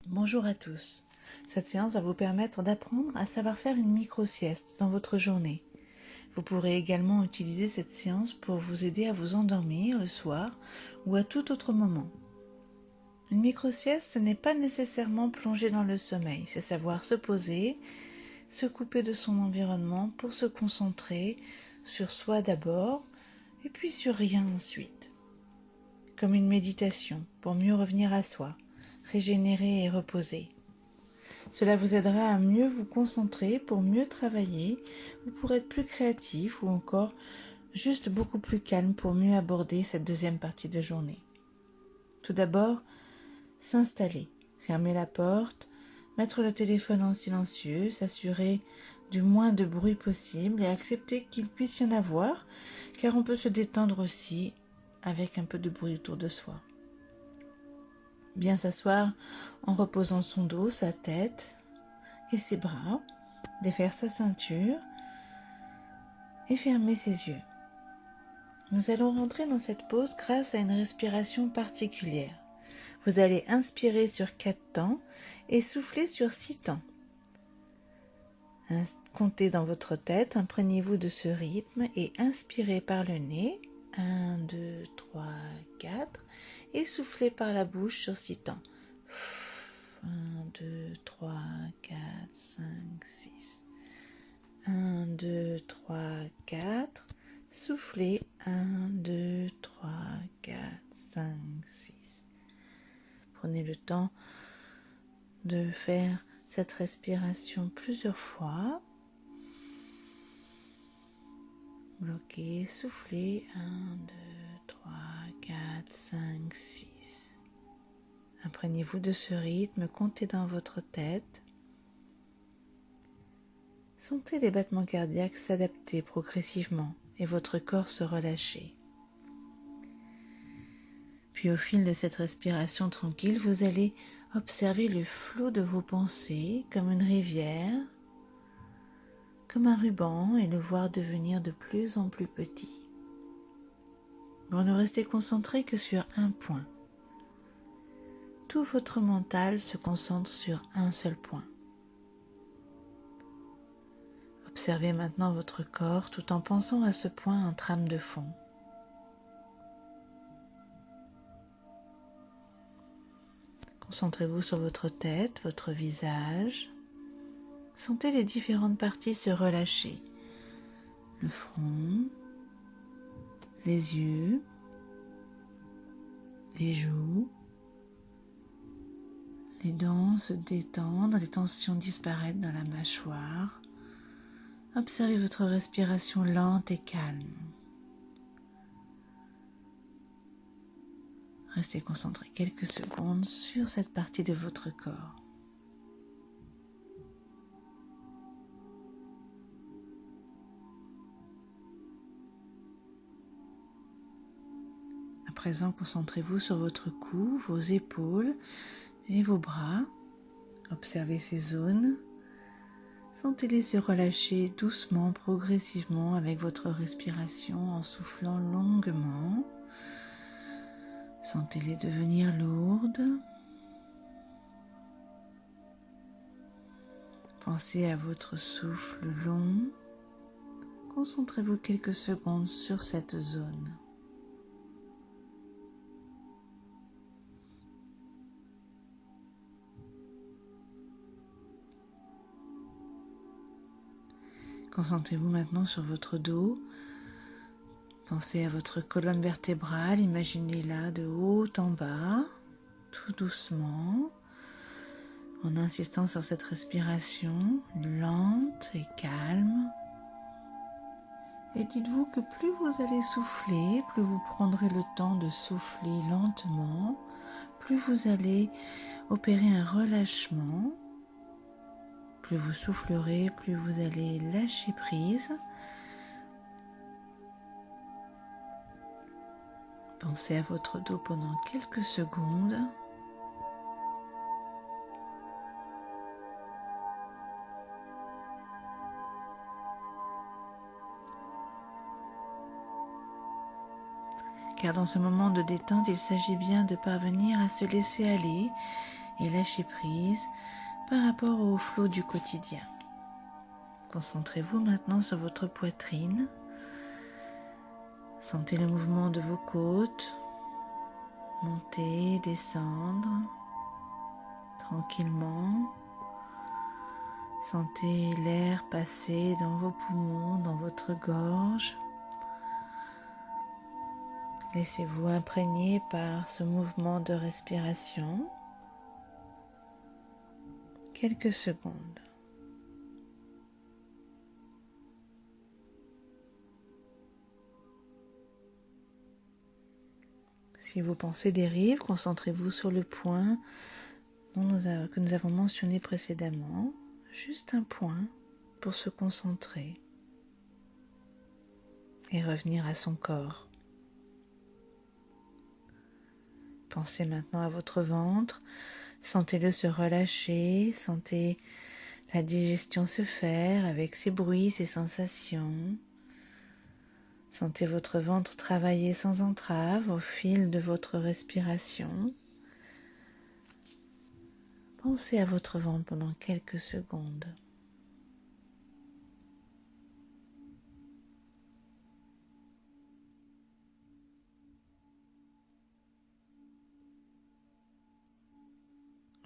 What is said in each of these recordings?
Bonjour à tous. Cette séance va vous permettre d'apprendre à savoir faire une micro-sieste dans votre journée. Vous pourrez également utiliser cette séance pour vous aider à vous endormir le soir ou à tout autre moment. Une micro-sieste, ce n'est pas nécessairement plonger dans le sommeil, c'est savoir se poser, se couper de son environnement pour se concentrer sur soi d'abord et puis sur rien ensuite. Comme une méditation pour mieux revenir à soi, régénérer et reposer. Cela vous aidera à mieux vous concentrer pour mieux travailler ou pour être plus créatif ou encore juste beaucoup plus calme pour mieux aborder cette deuxième partie de journée. Tout d'abord, s'installer, fermer la porte, mettre le téléphone en silencieux, s'assurer du moins de bruit possible et accepter qu'il puisse y en avoir car on peut se détendre aussi avec un peu de bruit autour de soi. Bien s'asseoir en reposant son dos, sa tête et ses bras, défaire sa ceinture et fermer ses yeux. Nous allons rentrer dans cette pause grâce à une respiration particulière. Vous allez inspirer sur 4 temps et souffler sur 6 temps. Comptez dans votre tête, imprégnez-vous de ce rythme et inspirez par le nez, 1, 2, 3, 4 et soufflez par la bouche sur 6 temps. 1, 2, 3, 4, 5, 6. 1, 2, 3, 4. Soufflez. 1, 2, 3, 4, 5, 6. Prenez le temps de faire cette respiration plusieurs fois. Bloquez, soufflez. 1, 2, 3, 4, 5, 6. Imprégnez-vous de ce rythme, comptez dans votre tête. Sentez les battements cardiaques s'adapter progressivement et votre corps se relâcher. Puis au fil de cette respiration tranquille, vous allez observer le flot de vos pensées comme une rivière, comme un ruban et le voir devenir de plus en plus petit. Pour ne rester concentré que sur un point. Tout votre mental se concentre sur un seul point. Observez maintenant votre corps tout en pensant à ce point en trame de fond. Concentrez-vous sur votre tête, votre visage. Sentez les différentes parties se relâcher. Le front, les yeux, les joues, les dents se détendre, les tensions disparaître dans la mâchoire. Observez votre respiration lente et calme. Restez concentré quelques secondes sur cette partie de votre corps. À présent, concentrez-vous sur votre cou, vos épaules et vos bras. Observez ces zones. Sentez-les se relâcher doucement, progressivement avec votre respiration en soufflant longuement. Sentez-les devenir lourdes. Pensez à votre souffle long. Concentrez-vous quelques secondes sur cette zone. Concentrez-vous maintenant sur votre dos. Pensez à votre colonne vertébrale, imaginez-la de haut en bas, tout doucement, en insistant sur cette respiration lente et calme. Et dites-vous que plus vous allez souffler, plus vous prendrez le temps de souffler lentement, plus vous allez opérer un relâchement. Plus vous soufflerez, plus vous allez lâcher prise. Pensez à votre dos pendant quelques secondes. Car dans ce moment de détente, il s'agit bien de parvenir à se laisser aller et lâcher prise par rapport au flot du quotidien. Concentrez-vous maintenant sur votre poitrine. Sentez le mouvement de vos côtes, monter, descendre tranquillement. Sentez l'air passer dans vos poumons, dans votre gorge. Laissez-vous imprégner par ce mouvement de respiration. Quelques secondes. Si vos pensées dérivent, concentrez-vous sur le point que nous avons mentionné précédemment. Juste un point pour se concentrer et revenir à son corps. Pensez maintenant à votre ventre, sentez-le se relâcher, sentez la digestion se faire avec ses bruits, ses sensations. Sentez votre ventre travailler sans entrave au fil de votre respiration. Pensez à votre ventre pendant quelques secondes.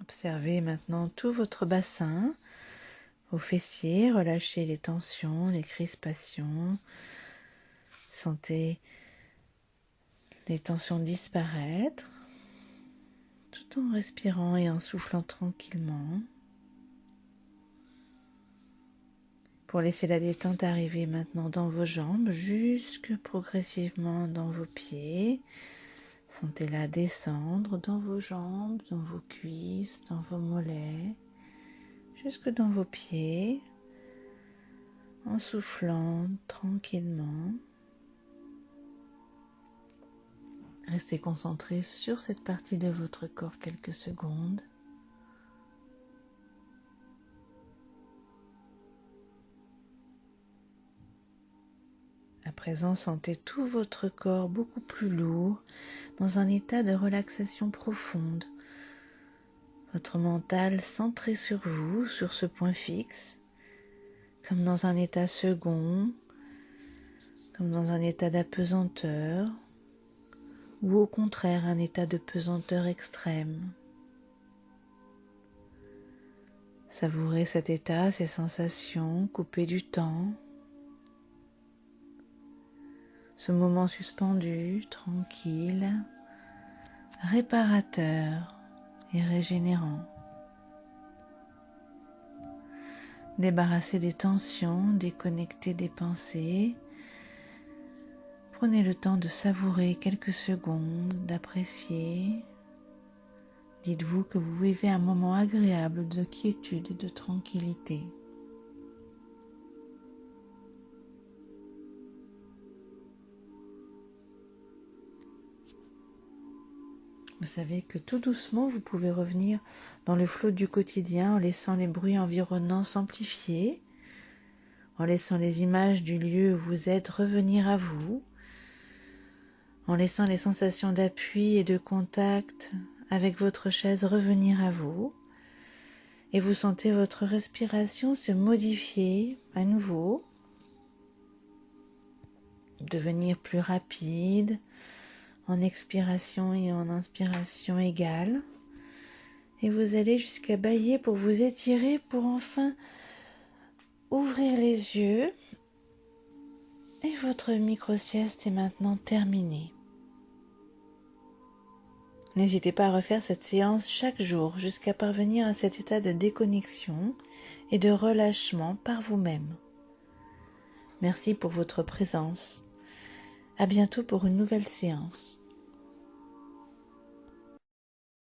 Observez maintenant tout votre bassin, vos fessiers, relâchez les tensions, les crispations. Sentez les tensions disparaître tout en respirant et en soufflant tranquillement. Pour laisser la détente arriver maintenant dans vos jambes, jusque progressivement dans vos pieds. Sentez-la descendre dans vos jambes, dans vos cuisses, dans vos mollets, jusque dans vos pieds, en soufflant tranquillement. Restez concentré sur cette partie de votre corps quelques secondes. À présent, sentez tout votre corps beaucoup plus lourd, dans un état de relaxation profonde. Votre mental centré sur vous, sur ce point fixe, comme dans un état second, comme dans un état d'apesanteur, ou au contraire un état de pesanteur extrême. Savourez cet état, ces sensations, coupez du temps. Ce moment suspendu, tranquille, réparateur et régénérant. Débarrassez des tensions, déconnectez des pensées. Prenez le temps de savourer quelques secondes, d'apprécier. Dites-vous que vous vivez un moment agréable de quiétude et de tranquillité. Vous savez que tout doucement, vous pouvez revenir dans le flot du quotidien en laissant les bruits environnants s'amplifier, en laissant les images du lieu où vous êtes revenir à vous, en laissant les sensations d'appui et de contact avec votre chaise revenir à vous, et vous sentez votre respiration se modifier à nouveau, devenir plus rapide, en expiration et en inspiration égale, et vous allez jusqu'à bâiller pour vous étirer pour enfin ouvrir les yeux, et votre micro-sieste est maintenant terminée. N'hésitez pas à refaire cette séance chaque jour jusqu'à parvenir à cet état de déconnexion et de relâchement par vous-même. Merci pour votre présence. À bientôt pour une nouvelle séance.